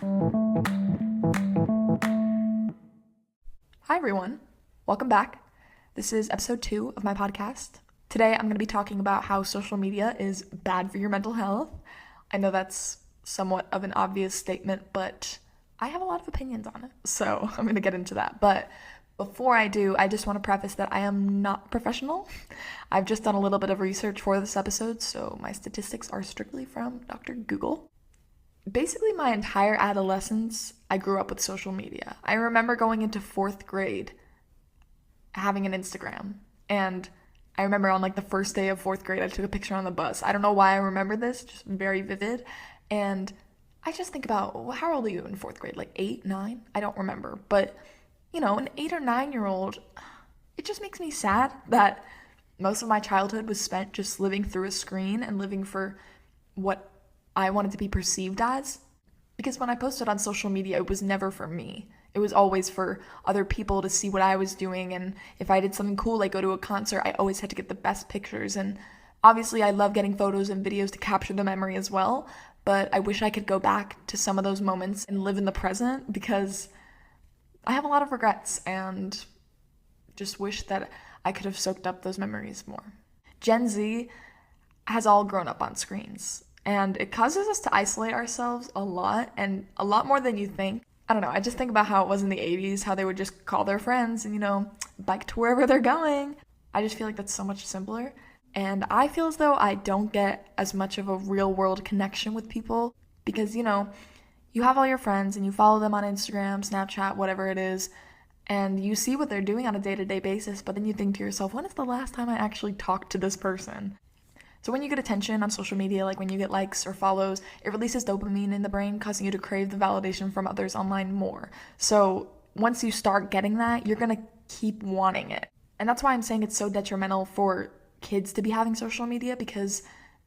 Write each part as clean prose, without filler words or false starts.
Hi everyone, welcome back. This is episode 2 of my podcast. Today I'm going to be talking about how social media is bad for your mental health. I know that's somewhat of an obvious statement, but I have a lot of opinions on it, so I'm going to get into that. But before I do, I just want to preface that I am not professional. I've just done a little bit of research for this episode, so my statistics are strictly from Dr. Google. Basically, my entire adolescence, I grew up with social media. I remember going into 4th grade having an Instagram, and I remember on like the first day of 4th grade, I took a picture on the bus. I don't know why I remember this, just very vivid. And I just think about, well, how old are you in 4th grade? Like 8, 9? I don't remember. But, an 8 or 9-year-old, it just makes me sad that most of my childhood was spent just living through a screen and living for what I wanted to be perceived as. Because when I posted on social media, it was never for me. It was always for other people to see what I was doing, and if I did something cool, like go to a concert, I always had to get the best pictures, and obviously I love getting photos and videos to capture the memory as well, but I wish I could go back to some of those moments and live in the present, because I have a lot of regrets, and just wish that I could have soaked up those memories more. Gen Z has all grown up on screens, and it causes us to isolate ourselves a lot, and a lot more than you think. I don't know, I just think about how it was in the 80s, how they would just call their friends and, bike to wherever they're going. I just feel like that's so much simpler. And I feel as though I don't get as much of a real world connection with people because, you have all your friends and you follow them on Instagram, Snapchat, whatever it is, and you see what they're doing on a day-to-day basis, but then you think to yourself, when is the last time I actually talked to this person? So when you get attention on social media, like when you get likes or follows, it releases dopamine in the brain, causing you to crave the validation from others online more. So once you start getting that, you're going to keep wanting it. And that's why I'm saying it's so detrimental for kids to be having social media, because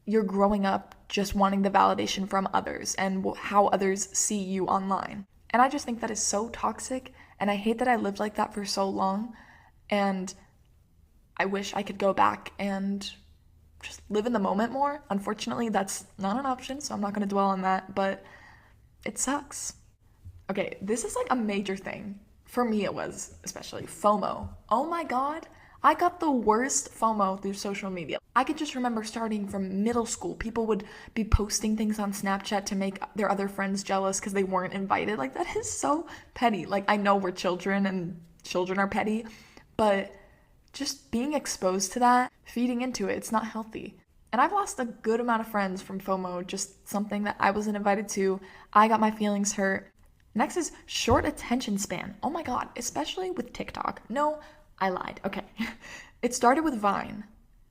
you're growing up just wanting the validation from others and how others see you online. And I just think that is so toxic, and I hate that I lived like that for so long, and I wish I could go back and just live in the moment more. Unfortunately, that's not an option, so I'm not going to dwell on that, but it sucks. Okay, this is like a major thing. For me, it was especially FOMO. Oh my god, I got the worst FOMO through social media. I could just remember starting from middle school, people would be posting things on Snapchat to make their other friends jealous because they weren't invited. Like, that is so petty. Like, I know we're children and children are petty, but just being exposed to that, feeding into it, it's not healthy. And I've lost a good amount of friends from FOMO, just something that I wasn't invited to. I got my feelings hurt. Next is short attention span. Oh my god, especially with TikTok. No, I lied. Okay. It started with Vine.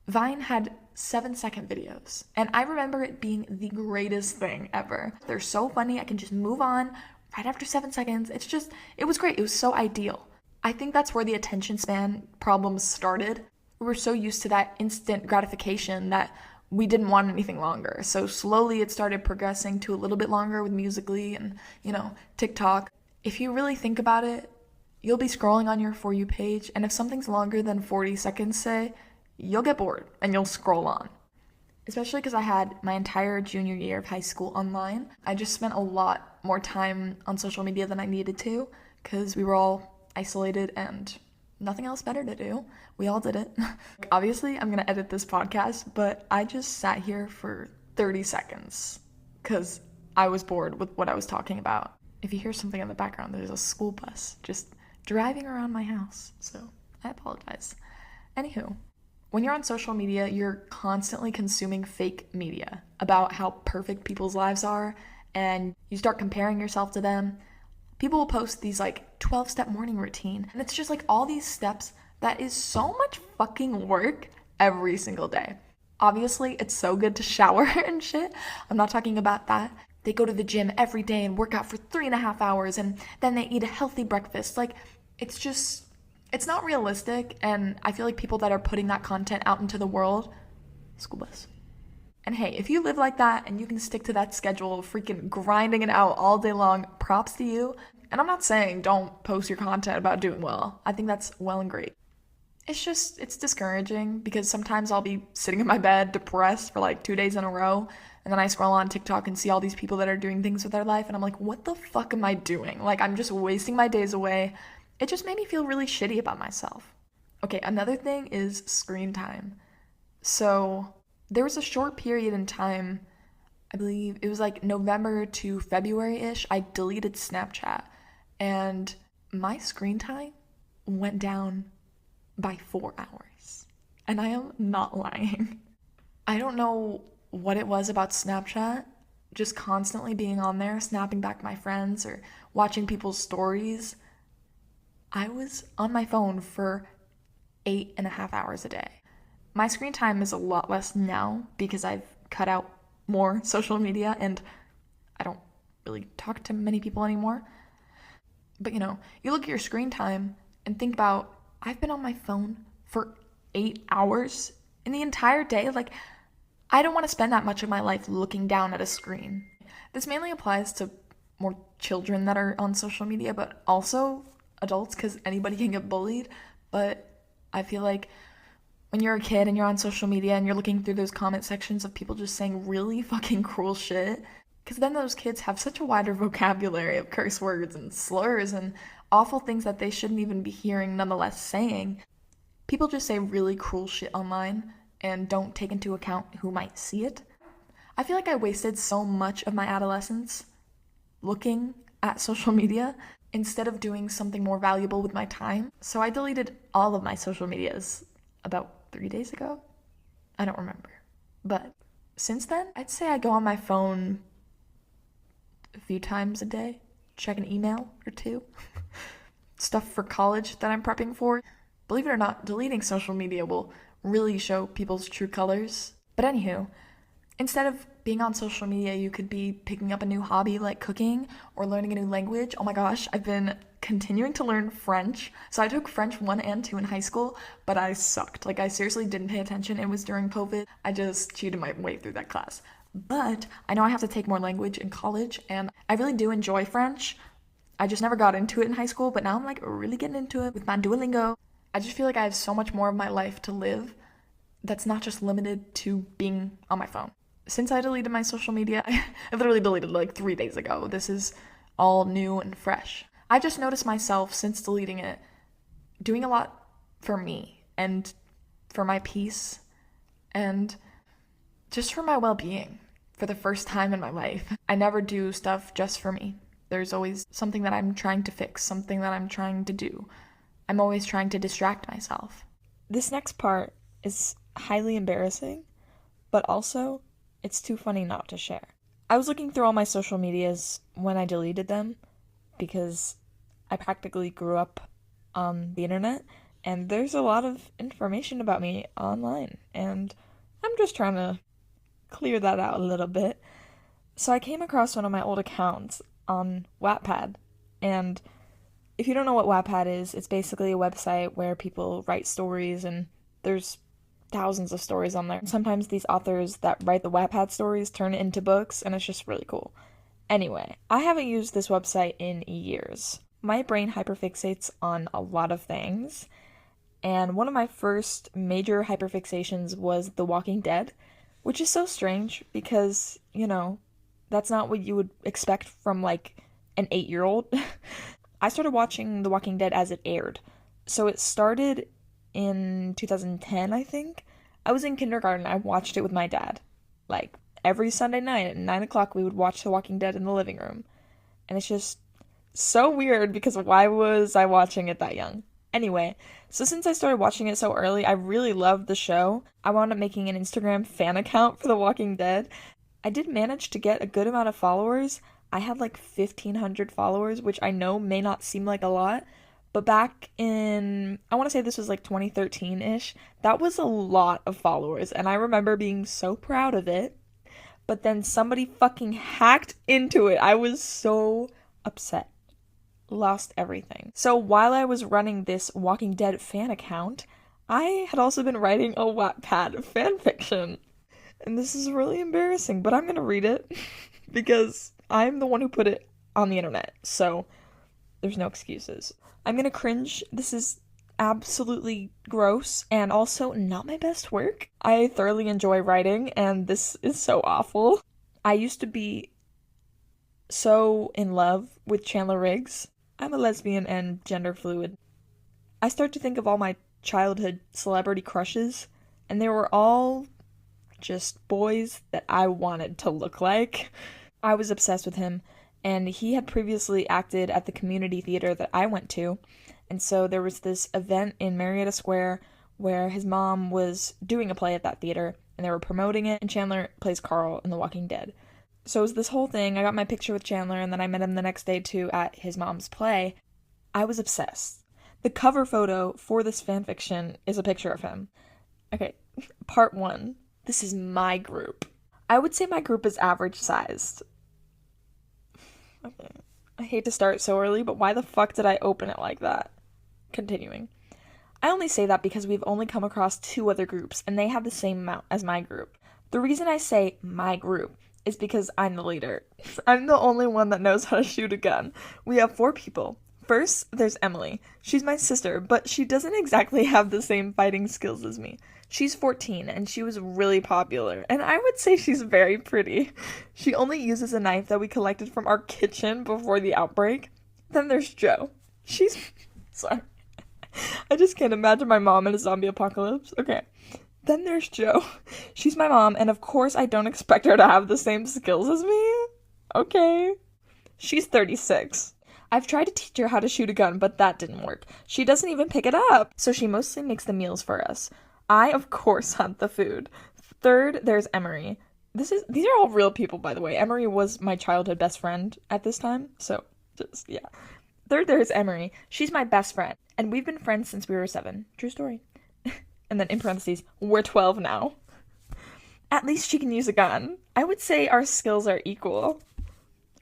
Vine had 7-second videos, and I remember it being the greatest thing ever. They're so funny, I can just move on right after 7 seconds. It was great. It was so ideal. I think that's where the attention span problems started. We were so used to that instant gratification that we didn't want anything longer. So slowly it started progressing to a little bit longer with Musical.ly and, TikTok. If you really think about it, you'll be scrolling on your For You page, and if something's longer than 40 seconds, say, you'll get bored and you'll scroll on. Especially because I had my entire junior year of high school online. I just spent a lot more time on social media than I needed to because we were all isolated and nothing else better to do. We all did it. Obviously, I'm gonna edit this podcast, but I just sat here for 30 seconds because I was bored with what I was talking about. If you hear something in the background, there's a school bus just driving around my house, so I apologize. Anywho, when you're on social media, you're constantly consuming fake media about how perfect people's lives are, and you start comparing yourself to them. People will post these 12-step morning routine, and it's just all these steps that is so much fucking work every single day. Obviously, it's so good to shower and shit. I'm not talking about that. They go to the gym every day and work out for 3.5 hours, and then they eat a healthy breakfast. It's not realistic, and I feel like people that are putting that content out into the world, school bus. And hey, if you live like that and you can stick to that schedule of freaking grinding it out all day long, props to you. And I'm not saying don't post your content about doing well. I think that's well and great. it's discouraging because sometimes I'll be sitting in my bed depressed for like 2 days in a row, and then I scroll on TikTok and see all these people that are doing things with their life, and I'm like, what the fuck am I doing? Like, I'm just wasting my days away. It just made me feel really shitty about myself. Okay, another thing is screen time. So, there was a short period in time, I believe it was like November to February ish, I deleted Snapchat, and my screen time went down by 4 hours. And I am not lying. I don't know what it was about Snapchat, just constantly being on there, snapping back my friends or watching people's stories. I was on my phone for 8.5 hours a day. My screen time is a lot less now because I've cut out more social media and I don't really talk to many people anymore. But you look at your screen time and think about, I've been on my phone for 8 hours in the entire day. Like, I don't want to spend that much of my life looking down at a screen. This mainly applies to more children that are on social media, but also adults, because anybody can get bullied. But I feel like when you're a kid and you're on social media and you're looking through those comment sections of people just saying really fucking cruel shit, because then those kids have such a wider vocabulary of curse words and slurs and awful things that they shouldn't even be hearing nonetheless saying. People just say really cruel shit online and don't take into account who might see it. I feel like I wasted so much of my adolescence looking at social media instead of doing something more valuable with my time. So I deleted all of my social medias about 3 days ago. I don't remember. But since then, I'd say I go on my phone a few times a day, check an email or two. Stuff for college that I'm prepping for. Believe it or not, deleting social media will really show people's true colors. But anywho, instead of being on social media, you could be picking up a new hobby like cooking or learning a new language. Oh my gosh, I've been continuing to learn French. So I took French 1 and 2 in high school, but I sucked. Like, I seriously didn't pay attention. It was during COVID. I just cheated my way through that class. But I know I have to take more language in college, and I really do enjoy French. I just never got into it in high school, but now I'm like really getting into it with my Duolingo. I just feel like I have so much more of my life to live that's not just limited to being on my phone. Since I deleted my social media, I literally deleted like 3 days ago. This is all new and fresh. I just noticed myself since deleting it doing a lot for me and for my peace and just for my well-being for the first time in my life. I never do stuff just for me. There's always something that I'm trying to fix, something that I'm trying to do. I'm always trying to distract myself. This next part is highly embarrassing, but also it's too funny not to share. I was looking through all my social medias when I deleted them because I practically grew up on the internet and there's a lot of information about me online and I'm just trying to clear that out a little bit. So I came across one of my old accounts on Wattpad, and if you don't know what Wattpad is, it's basically a website where people write stories and there's thousands of stories on there. Sometimes these authors that write the Wattpad stories turn it into books and it's just really cool. Anyway, I haven't used this website in years. My brain hyperfixates on a lot of things, and one of my first major hyperfixations was The Walking Dead, which is so strange because, that's not what you would expect from like an 8-year-old. I started watching The Walking Dead as it aired. So it started in 2010, I think. I was in kindergarten. I watched it with my dad. Like, every Sunday night at 9 o'clock, we would watch The Walking Dead in the living room. And it's just so weird because why was I watching it that young? Anyway, so since I started watching it so early, I really loved the show. I wound up making an Instagram fan account for The Walking Dead. I did manage to get a good amount of followers. I had like 1,500 followers, which I know may not seem like a lot, but back in, I want to say this was like 2013-ish, that was a lot of followers, and I remember being so proud of it, but then somebody fucking hacked into it. I was so upset. Lost everything. So while I was running this Walking Dead fan account, I had also been writing a Wattpad fanfiction. And this is really embarrassing, but I'm gonna read it because I'm the one who put it on the internet, so there's no excuses. I'm gonna cringe. This is absolutely gross and also not my best work. I thoroughly enjoy writing, and this is so awful. I used to be so in love with Chandler Riggs. I'm a lesbian and gender fluid. I start to think of all my childhood celebrity crushes, and they were all just boys that I wanted to look like. I was obsessed with him, and he had previously acted at the community theater that I went to, and so there was this event in Marietta Square where his mom was doing a play at that theater, and they were promoting it, and Chandler plays Carl in The Walking Dead. So it was this whole thing. I got my picture with Chandler, and then I met him the next day too at his mom's play. I was obsessed. The cover photo for this fanfiction is a picture of him. Okay, part 1. This is my group. I would say my group is average sized. Okay. I hate to start so early, but why the fuck did I open it like that? Continuing. I only say that because we've only come across 2 other groups, and they have the same amount as my group. The reason I say my group is because I'm the leader. I'm the only one that knows how to shoot a gun. We have 4 people. First, there's Emily. She's my sister, but she doesn't exactly have the same fighting skills as me. She's 14, and she was really popular, and I would say she's very pretty. She only uses a knife that we collected from our kitchen before the outbreak. Then there's Jo. She's... Sorry. I just can't imagine my mom in a zombie apocalypse. Okay. Then there's Jo. She's my mom, and of course I don't expect her to have the same skills as me. Okay. She's 36. I've tried to teach her how to shoot a gun, but that didn't work. She doesn't even pick it up, so she mostly makes the meals for us. I, of course, hunt the food. Third, there's Emery. These are all real people, by the way. Emery was my childhood best friend at this time, so just, yeah. Third, there's Emery. She's my best friend, and we've been friends since we were 7. True story. And then in parentheses, we're 12 now. At least she can use a gun. I would say our skills are equal.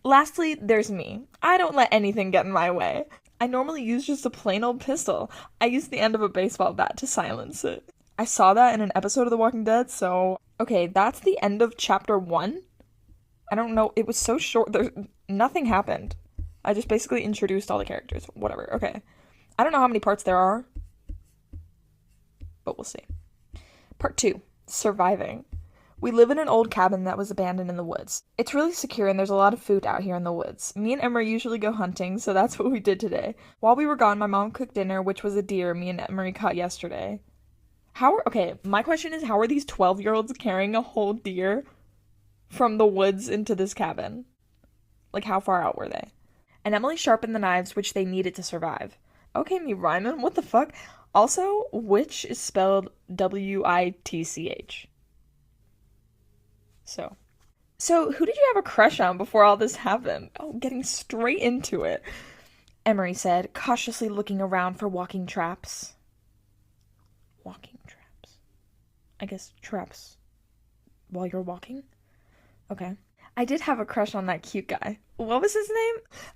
Lastly, there's me. I don't let anything get in my way. I normally use just a plain old pistol. I use the end of a baseball bat to silence it. I saw that in an episode of The Walking Dead, so... Okay, that's the end of chapter 1? I don't know, it was so short, nothing happened. I just basically introduced all the characters. Whatever, okay. I don't know how many parts there are, but we'll see. Part 2, surviving. We live in an old cabin that was abandoned in the woods. It's really secure and there's a lot of food out here in the woods. Me and Emery usually go hunting, so that's what we did today. While we were gone, my mom cooked dinner, which was a deer me and Emery caught yesterday. Okay, my question is, how are these 12-year-olds carrying a whole deer from the woods into this cabin? Like, how far out were they? And Emily sharpened the knives, which they needed to survive. Okay, me rhyming, what the fuck? Also, witch is spelled W-I-T-C-H. So who did you have a crush on before all this happened? Oh, getting straight into it. Emery said, cautiously looking around for walking traps. Walking traps. I guess traps while you're walking? Okay. I did have a crush on that cute guy. What was his name?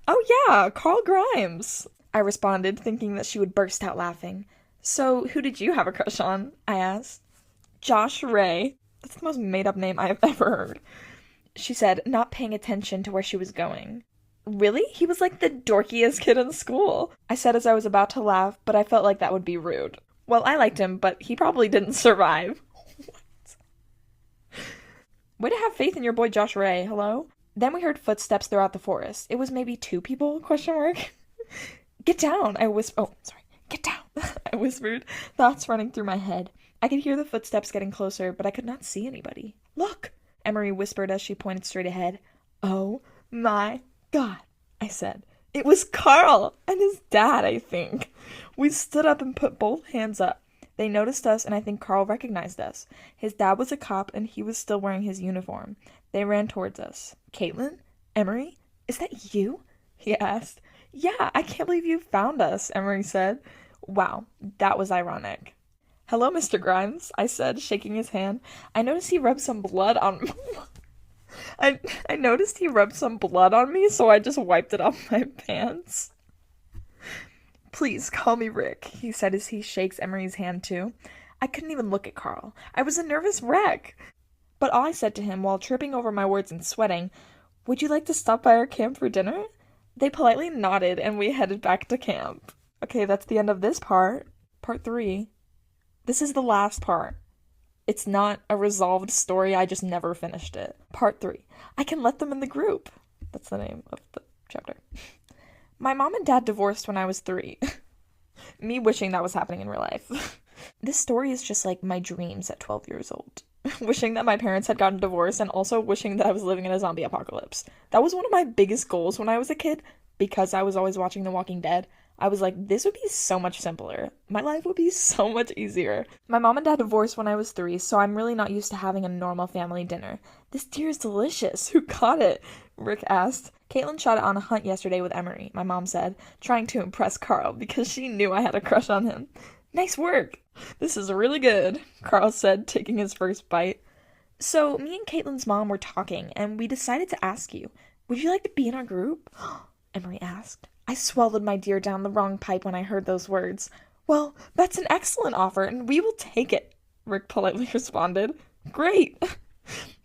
Oh yeah, Carl Grimes. I responded, thinking that she would burst out laughing. So, who did you have a crush on? I asked. Josh Ray. That's the most made-up name I have ever heard. She said, not paying attention to where she was going. Really? He was like the dorkiest kid in school. I said as I was about to laugh, but I felt like that would be rude. Well, I liked him, but he probably didn't survive. What? Way to have faith in your boy Josh Ray, hello? Then we heard footsteps throughout the forest. It was maybe 2 people, ? Get down, I whispered. Oh, sorry. Get down, I whispered, thoughts running through my head. I could hear the footsteps getting closer, but I could not see anybody. Look, Emery whispered as she pointed straight ahead. Oh my God, I said. It was Carl and his dad, I think. We stood up and put both hands up. They noticed us, and I think Carl recognized us. His dad was a cop, and he was still wearing his uniform. They ran towards us. Caitlin? Emery? Is that you? He asked. Yeah, I can't believe you found us, Emery said. Wow, that was ironic. Hello, Mr. Grimes, I said, shaking his hand. I noticed he rubbed some blood on me. I noticed he rubbed some blood on me, so I just wiped it off my pants. Please, call me Rick, he said as he shakes Emery's hand too. I couldn't even look at Carl. I was a nervous wreck. But all I said to him while tripping over my words and sweating, would you like to stop by our camp for dinner? They politely nodded and we headed back to camp. Okay, that's the end of this part. Part 3. This is the last part. It's not a resolved story, I just never finished it. Part 3. I can let them in the group. That's the name of the chapter. My mom and dad divorced when I was 3. Me wishing that was happening in real life. This story is just like my dreams at 12 years old. Wishing that my parents had gotten divorced and also wishing that I was living in a zombie apocalypse. That was one of my biggest goals when I was a kid because I was always watching The Walking Dead. I was like, this would be so much simpler. My life would be so much easier. My mom and dad divorced when I was 3, so I'm really not used to having a normal family dinner. This deer is delicious. Who caught it? Rick asked. Caitlin shot it on a hunt yesterday with Emery, my mom said, trying to impress Carl because she knew I had a crush on him. Nice work. This is really good, Carl said, taking his first bite. So, me and Caitlin's mom were talking, and we decided to ask you, would you like to be in our group? Emery asked. I swallowed my deer down the wrong pipe when I heard those words. Well, that's an excellent offer, and we will take it, Rick politely responded. Great.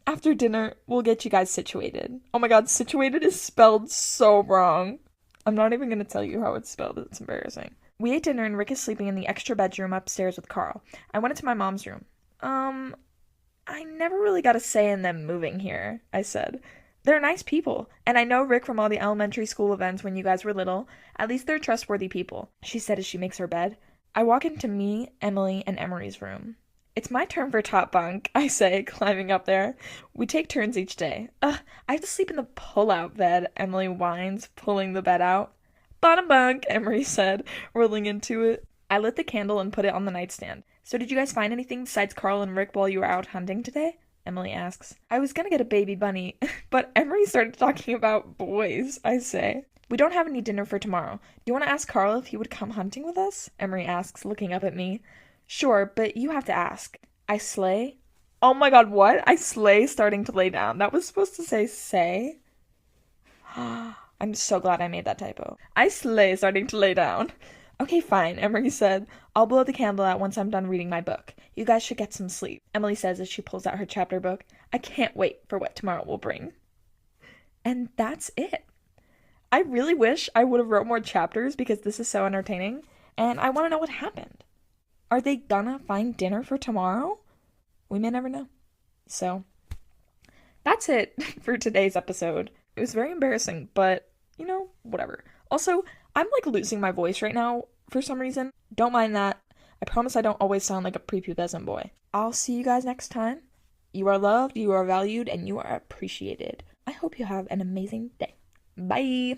After dinner, we'll get you guys situated. Oh my god, situated is spelled so wrong. I'm not even going to tell you how it's spelled. It's embarrassing. We ate dinner and Rick is sleeping in the extra bedroom upstairs with Carl. I went into my mom's room. I never really got a say in them moving here, I said. They're nice people, and I know Rick from all the elementary school events when you guys were little. At least they're trustworthy people, she said as she makes her bed. I walk into me, Emily, and Emery's room. It's my turn for top bunk, I say, climbing up there. We take turns each day. I have to sleep in the pull-out bed, Emily whines, pulling the bed out. Bottom bunk, Emery said, rolling into it. I lit the candle and put it on the nightstand. So did you guys find anything besides Carl and Rick while you were out hunting today? Emily asks. I was gonna get a baby bunny, but Emery started talking about boys, I say. We don't have any dinner for tomorrow. Do you want to ask Carl if he would come hunting with us? Emery asks, looking up at me. Sure, but you have to ask. I slay? Oh my god, what? I slay starting to lay down. That was supposed to say. I'm so glad I made that typo. I slay starting to lay down. Okay, fine, Emery said. I'll blow the candle out once I'm done reading my book. You guys should get some sleep, Emily says as she pulls out her chapter book. I can't wait for what tomorrow will bring. And that's it. I really wish I would have wrote more chapters because this is so entertaining, and I want to know what happened. Are they gonna find dinner for tomorrow? We may never know. So, that's it for today's episode. It was very embarrassing, but, whatever. Also, I'm losing my voice right now for some reason. Don't mind that. I promise I don't always sound like a prepubescent boy. I'll see you guys next time. You are loved, you are valued, and you are appreciated. I hope you have an amazing day. Bye!